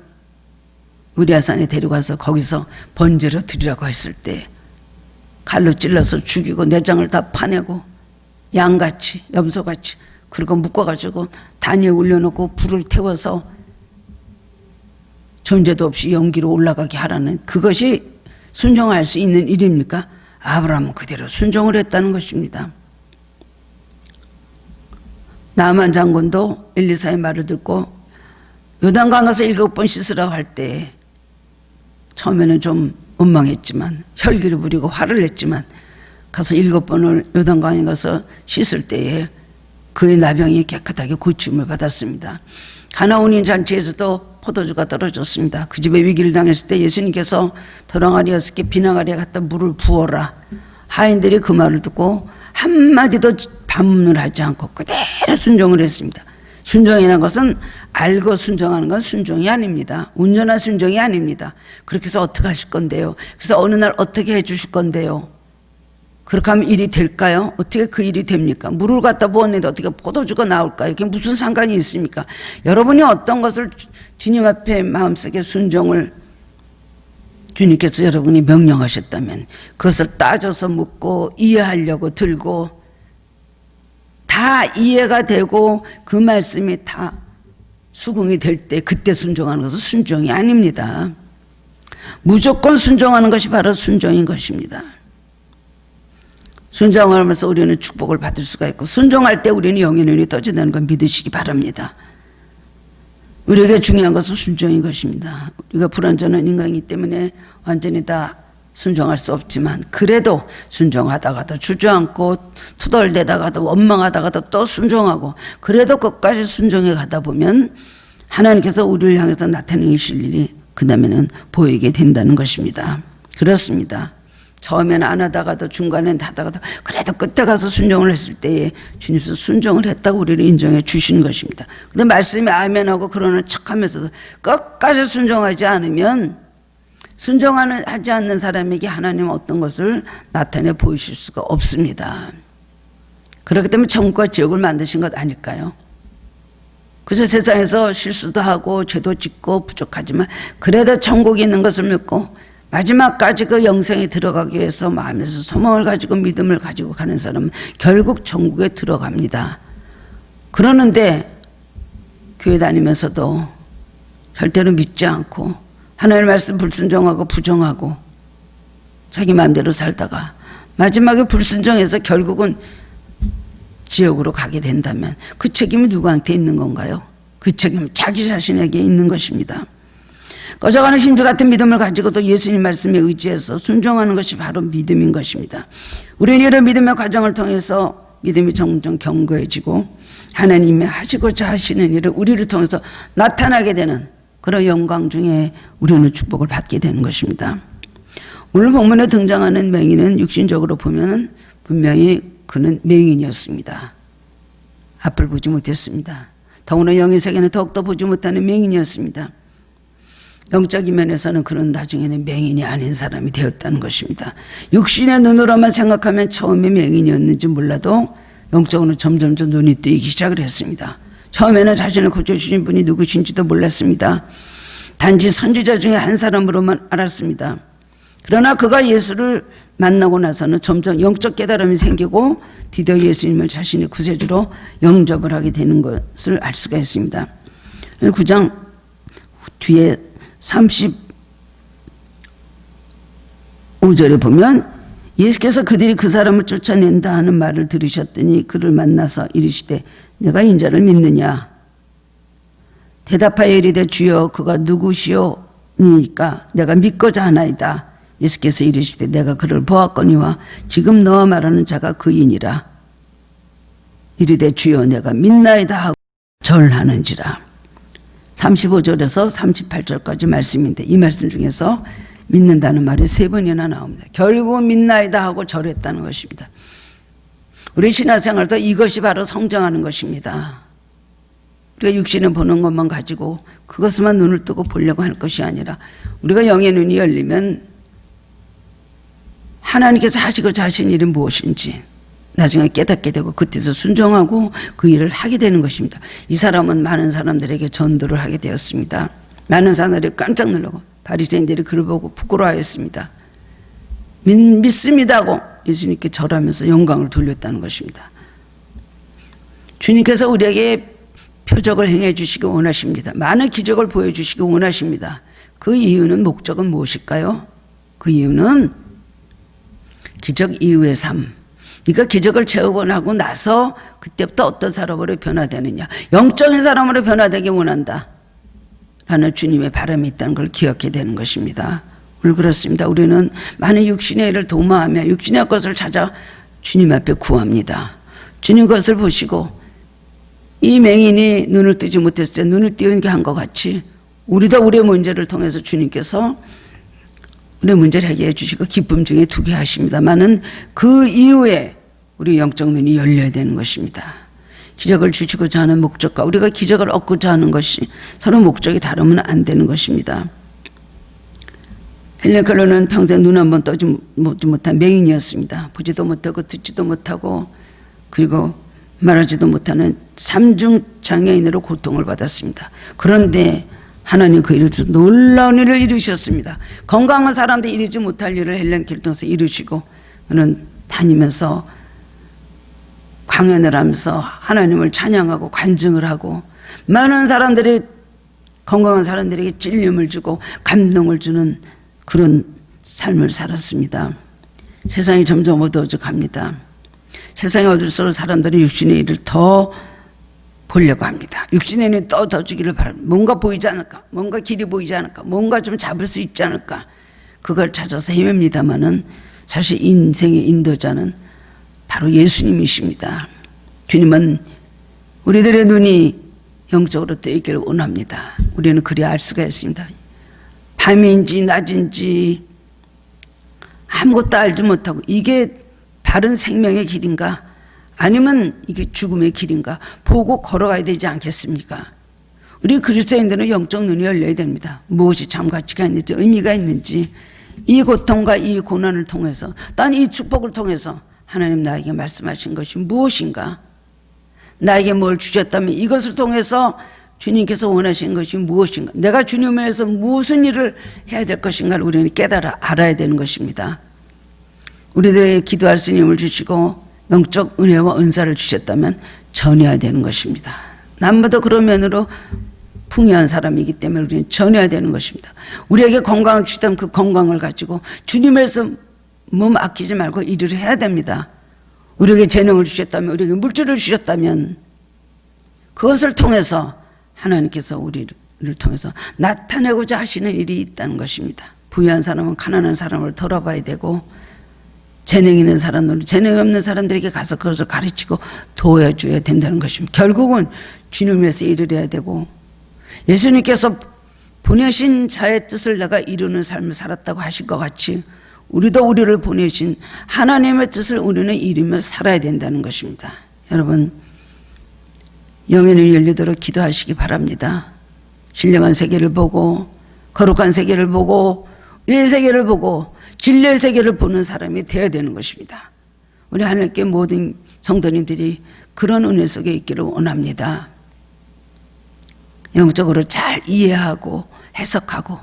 우리아산에 데려가서 거기서 번제로 드리라고 했을 때 칼로 찔러서 죽이고 내장을 다 파내고 양같이 염소같이 그리고 묶어가지고 단위에 올려놓고 불을 태워서 존재도 없이 연기로 올라가게 하라는 그것이 순종할 수 있는 일입니까? 아브라함은 그대로 순종을 했다는 것입니다. 나만 장군도 엘리사의 말을 듣고 요단강 가서 7번 씻으라고 할 때 처음에는 좀 원망했지만 혈기를 부리고 화를 냈지만 가서 7번을 요단강에 가서 씻을 때에 그의 나병이 깨끗하게 고침을 받았습니다. 가나온인 잔치에서도 포도주가 떨어졌습니다. 그 집에 위기를 당했을 때 예수님께서 도랑아리 6개 비낭아리에 갖다 물을 부어라. 하인들이 그 말을 듣고 한마디도 반문을 하지 않고 그대로 순종을 했습니다. 순종이라는 것은 알고 순종하는 건 순종이 아닙니다. 온전한 순종이 아닙니다. 그렇게 해서 어떻게 하실 건데요? 그래서 어느 날 어떻게 해 주실 건데요? 그렇게 하면 일이 될까요? 어떻게 그 일이 됩니까? 물을 갖다 부었는데 어떻게 포도주가 나올까요? 그게 무슨 상관이 있습니까? 여러분이 어떤 것을 주님 앞에 마음속에 순종을 주님께서 여러분이 명령하셨다면 그것을 따져서 묻고 이해하려고 들고 다 이해가 되고 그 말씀이 다 수긍이 될 때 그때 순종하는 것은 순종이 아닙니다. 무조건 순종하는 것이 바로 순종인 것입니다. 순종하면서 우리는 축복을 받을 수가 있고, 순종할 때 우리는 영의 눈이 떠진다는 걸 믿으시기 바랍니다. 우리에게 중요한 것은 순종인 것입니다. 우리가 불완전한 인간이기 때문에 완전히 다 순종할 수 없지만, 그래도 순종하다가도 주저앉고 투덜대다가도 원망하다가도 또 순종하고, 그래도 끝까지 순종해 가다 보면 하나님께서 우리를 향해서 나타내실 일이 그 다음에는 보이게 된다는 것입니다. 그렇습니다. 처음에는 안 하다가도 중간엔 하다가도 그래도 끝에 가서 순종을 했을 때에 주님께서 순종을 했다고 우리를 인정해 주시는 것입니다. 근데 말씀에 아멘하고 그러는 척하면서도 끝까지 순종하지 않으면, 순종하지 않는 사람에게 하나님은 어떤 것을 나타내 보이실 수가 없습니다. 그렇기 때문에 천국과 지옥을 만드신 것 아닐까요? 그래서 세상에서 실수도 하고 죄도 짓고 부족하지만 그래도 천국이 있는 것을 믿고 마지막까지 그 영생에 들어가기 위해서 마음에서 소망을 가지고 믿음을 가지고 가는 사람은 결국 천국에 들어갑니다. 그러는데 교회 다니면서도 절대로 믿지 않고 하나님의 말씀 불순종하고 부정하고 자기 마음대로 살다가 마지막에 불순종해서 결국은 지옥으로 가게 된다면 그 책임이 누구한테 있는 건가요? 그 책임은 자기 자신에게 있는 것입니다. 꺼져가는 심주 같은 믿음을 가지고도 예수님 말씀에 의지해서 순종하는 것이 바로 믿음인 것입니다. 우리는 이런 믿음의 과정을 통해서 믿음이 점점 견고해지고 하나님이 하시고자 하시는 일을 우리를 통해서 나타나게 되는 그런 영광 중에 우리는 축복을 받게 되는 것입니다. 오늘 본문에 등장하는 맹인은 육신적으로 보면 분명히 그는 맹인이었습니다. 앞을 보지 못했습니다. 더구나 영의 세계는 더욱더 보지 못하는 맹인이었습니다. 영적인 면에서는 그는 나중에는 맹인이 아닌 사람이 되었다는 것입니다. 육신의 눈으로만 생각하면 처음에 맹인이었는지 몰라도 영적으로는 점점 눈이 뜨이기 시작을 했습니다. 처음에는 자신을 고쳐주신 분이 누구신지도 몰랐습니다. 단지 선지자 중에 한 사람으로만 알았습니다. 그러나 그가 예수를 만나고 나서는 점점 영적 깨달음이 생기고 드디어 예수님을 자신의 구세주로 영접을 하게 되는 것을 알 수가 있습니다. 9장 뒤에 35절에 보면 예수께서 그들이 그 사람을 쫓아낸다 하는 말을 들으셨더니 그를 만나서 이르시되 내가 인자를 믿느냐? 대답하여 이르되 주여 그가 누구시오니까 내가 믿고자 하나이다. 예수께서 이르시되 내가 그를 보았거니와 지금 너와 말하는 자가 그이니라. 이르되 주여 내가 믿나이다 하고 절하는지라. 35절에서 38절까지 말씀인데 이 말씀 중에서 믿는다는 말이 3번이나 나옵니다. 결국 믿나이다 하고 절했다는 것입니다. 우리 신앙생활도 이것이 바로 성장하는 것입니다. 우리가 육신에 보는 것만 가지고 그것만 눈을 뜨고 보려고 할 것이 아니라 우리가 영의 눈이 열리면 하나님께서 하시고자 하신 일이 무엇인지 나중에 깨닫게 되고 그때서 순종하고 그 일을 하게 되는 것입니다. 이 사람은 많은 사람들에게 전도를 하게 되었습니다. 많은 사람들이 깜짝 놀라고 바리새인들이 그를 보고 부끄러워했습니다. 믿습니다고 예수님께 절하면서 영광을 돌렸다는 것입니다. 주님께서 우리에게 표적을 행해 주시기 원하십니다. 많은 기적을 보여주시기 원하십니다. 그 이유는 목적은 무엇일까요? 그 이유는 기적 이후의 삶. 그러니까 기적을 체험하고 나고 나서 그때부터 어떤 사람으로 변화되느냐. 영적인 사람으로 변화되기 원한다 라는 주님의 바람이 있다는 걸 기억해야 되는 것입니다. 오늘 그렇습니다. 우리는 많은 육신의 일을 도모하며 육신의 것을 찾아 주님 앞에 구합니다. 주님 것을 보시고 이 맹인이 눈을 뜨지 못했을 때 눈을 띄우게 한 것 같이 우리도 우리의 문제를 통해서 주님께서 우리의 문제를 해결해 주시고 기쁨 중에 두게 하십니다만은 그 이후에 우리 영적 눈이 열려야 되는 것입니다. 기적을 주시고자 하는 목적과 우리가 기적을 얻고자 하는 것이 서로 목적이 다르면 안 되는 것입니다. 헬렌 켈러는 평생 눈 한 번 떠지 못한 맹인이었습니다. 보지도 못하고 듣지도 못하고 그리고 말하지도 못하는 삼중 장애인으로 고통을 받았습니다. 그런데 하나님 그 일을 통해서 놀라운 일을 이루셨습니다. 건강한 사람들 이루지 못할 일을 헬렌 켈러를 통해서 이루시고 그는 다니면서 강연을 하면서 하나님을 찬양하고 간증을 하고 많은 사람들이 건강한 사람들에게 찔림을 주고 감동을 주는 그런 삶을 살았습니다. 세상이 점점 어두워져 갑니다. 세상이 어두울수록 사람들은 육신의 일을 더 보려고 합니다. 육신의 일을 더 주기를 바랍니다. 뭔가 보이지 않을까? 뭔가 길이 보이지 않을까? 뭔가 좀 잡을 수 있지 않을까? 그걸 찾아서 헤맵니다마는 사실 인생의 인도자는 바로 예수님이십니다. 주님은 우리들의 눈이 영적으로 뜨이기를 원합니다. 우리는 그리 알 수가 있습니다. 밤인지 낮인지 아무것도 알지 못하고 이게 바른 생명의 길인가 아니면 이게 죽음의 길인가 보고 걸어가야 되지 않겠습니까? 우리 그리스도인들은 영적 눈이 열려야 됩니다. 무엇이 참 가치가 있는지 의미가 있는지 이 고통과 이 고난을 통해서 단 이 축복을 통해서 하나님 나에게 말씀하신 것이 무엇인가, 나에게 뭘 주셨다면 이것을 통해서 주님께서 원하시는 것이 무엇인가, 내가 주님을 위해서 무슨 일을 해야 될 것인가를 우리는 깨달아 알아야 되는 것입니다. 우리들에게 기도할 수 있는 힘을 주시고 영적 은혜와 은사를 주셨다면 전해야 되는 것입니다. 남보다 그런 면으로 풍요한 사람이기 때문에 우리는 전해야 되는 것입니다. 우리에게 건강을 주시다면 그 건강을 가지고 주님에서 몸 아끼지 말고 일을 해야 됩니다. 우리에게 재능을 주셨다면, 우리에게 물질을 주셨다면 그것을 통해서 하나님께서 우리를 통해서 나타내고자 하시는 일이 있다는 것입니다. 부유한 사람은 가난한 사람을 돌아봐야 되고, 재능 있는 사람들은 재능 없는 사람들에게 가서 그것을 가르치고 도와줘야 된다는 것입니다. 결국은 주님 위해서 일을 해야 되고, 예수님께서 보내신 자의 뜻을 내가 이루는 삶을 살았다고 하실 것 같이 우리도 우리를 보내신 하나님의 뜻을 우리는 이루며 살아야 된다는 것입니다. 여러분, 영의 눈이 열리도록 기도하시기 바랍니다. 신령한 세계를 보고 거룩한 세계를 보고 의의 세계를 보고 진리의 세계를 보는 사람이 되어야 되는 것입니다. 우리 하나님께 모든 성도님들이 그런 은혜 속에 있기를 원합니다. 영적으로 잘 이해하고 해석하고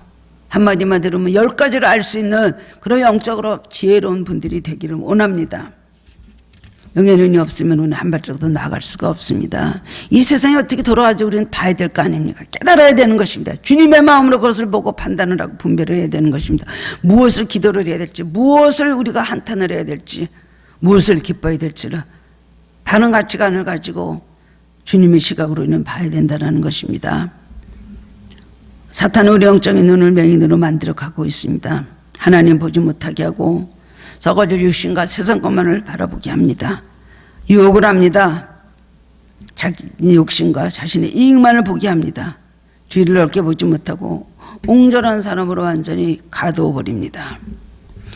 한마디만 들으면 10가지를 알 수 있는 그런 영적으로 지혜로운 분들이 되기를 원합니다. 영의 눈이 없으면 우리는 한 발짝도 나아갈 수가 없습니다. 이 세상이 어떻게 돌아가지 우리는 봐야 될 거 아닙니까? 깨달아야 되는 것입니다. 주님의 마음으로 그것을 보고 판단을 하고 분별을 해야 되는 것입니다. 무엇을 기도를 해야 될지, 무엇을 우리가 한탄을 해야 될지, 무엇을 기뻐해야 될지를 다른 가치관을 가지고 주님의 시각으로 우리는 봐야 된다는 것입니다. 사탄은 우리 영적인 눈을 맹인으로 만들어 가고 있습니다. 하나님 보지 못하게 하고 썩어질 육신과 세상 것만을 바라보게 합니다. 유혹을 합니다. 자기 욕심과 자신의 이익만을 보게 합니다. 주위를 넓게 보지 못하고 옹졸한 사람으로 완전히 가두어 버립니다.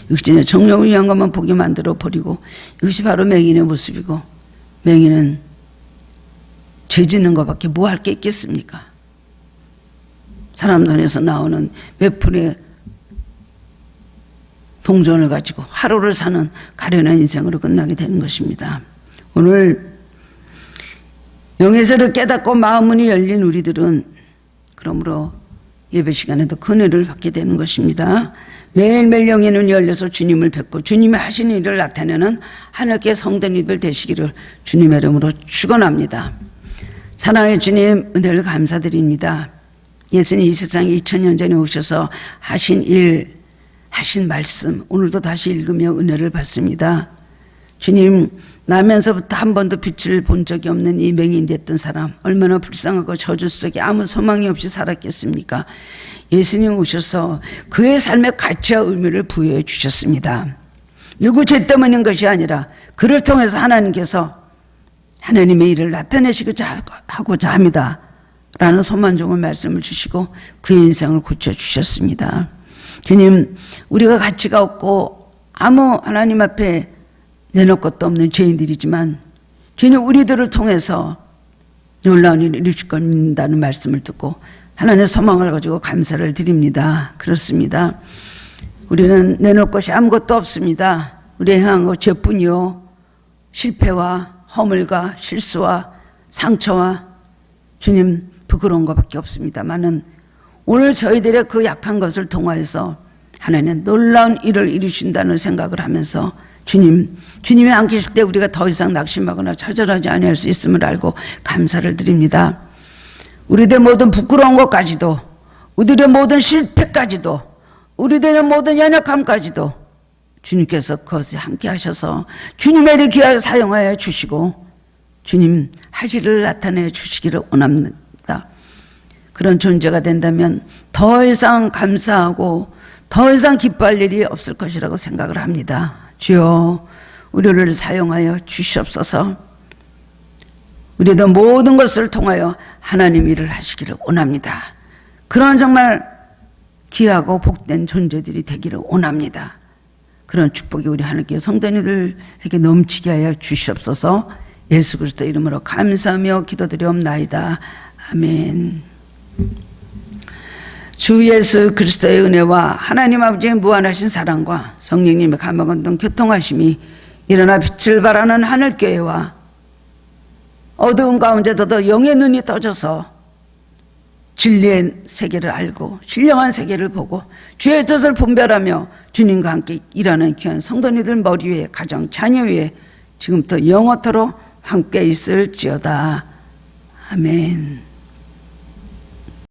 육신의 정욕을 위한 것만 보게 만들어 버리고, 이것이 바로 맹인의 모습이고, 맹인은 죄 짓는 것밖에 뭐 할 게 있겠습니까? 사람 돈에서 나오는 몇 푼의 동전을 가지고 하루를 사는 가련한 인생으로 끝나게 되는 것입니다. 오늘 영에서를 깨닫고 마음문이 열린 우리들은 그러므로 예배 시간에도 큰 은혜를 받게 되는 것입니다. 매일매일 영의 눈이 열려서 주님을 뵙고 주님이 하시는 일을 나타내는 하나님께 성도님들 되시기를 주님의 이름으로 축원합니다. 사랑의 주님, 은혜를 감사드립니다. 예수님 이 세상에 2000년 전에 오셔서 하신 일, 하신 말씀, 오늘도 다시 읽으며 은혜를 받습니다. 주님, 나면서부터 한 번도 빛을 본 적이 없는 이 맹인 됐던 사람, 얼마나 불쌍하고 저주 속에 아무 소망이 없이 살았겠습니까? 예수님 오셔서 그의 삶의 가치와 의미를 부여해 주셨습니다. 누구 죄 때문인 것이 아니라 그를 통해서 하나님께서 하나님의 일을 나타내시고자 하고자 합니다 라는 소만 좋은 말씀을 주시고 그의 인생을 고쳐주셨습니다. 주님, 우리가 가치가 없고 아무 하나님 앞에 내놓을 것도 없는 죄인들이지만 주님, 우리들을 통해서 놀라운 일을 이루실 것이라는 말씀을 듣고 하나님의 소망을 가지고 감사를 드립니다. 그렇습니다. 우리는 내놓을 것이 아무것도 없습니다. 우리의 향한 것 죄뿐이요, 실패와 허물과 실수와 상처와 주님 부끄러운 것밖에 없습니다만은 오늘 저희들의 그 약한 것을 통하여서 하나님은 놀라운 일을 이루신다는 생각을 하면서 주님이 안 계실 때 우리가 더 이상 낙심하거나 좌절하지 아니할 수 있음을 알고 감사를 드립니다. 우리들의 모든 부끄러운 것까지도, 우리들의 모든 실패까지도, 우리들의 모든 연약함까지도 주님께서 그것에 함께 하셔서 주님의 일을 귀하게 사용하여 주시고 주님 하시를 나타내 주시기를 원합니다. 그런 존재가 된다면 더 이상 감사하고 더 이상 기뻐할 일이 없을 것이라고 생각을 합니다. 주여 우리를 사용하여 주시옵소서. 우리도 모든 것을 통하여 하나님 일을 하시기를 원합니다. 그런 정말 귀하고 복된 존재들이 되기를 원합니다. 그런 축복이 우리 하나님께 성도님들에게 넘치게 하여 주시옵소서. 예수 그리스도 이름으로 감사하며 기도드리옵나이다. 아멘. 주 예수 그리스도의 은혜와 하나님 아버지의 무한하신 사랑과 성령님의 감화감동 교통하심이 일어나 빛을 발하는 하늘교회와 어두운 가운데도 영의 눈이 떠져서 진리의 세계를 알고 신령한 세계를 보고 주의 뜻을 분별하며 주님과 함께 일하는 귀한 성도님들 머리 위에 가정 자녀 위에 지금부터 영원토록 함께 있을지어다. 아멘.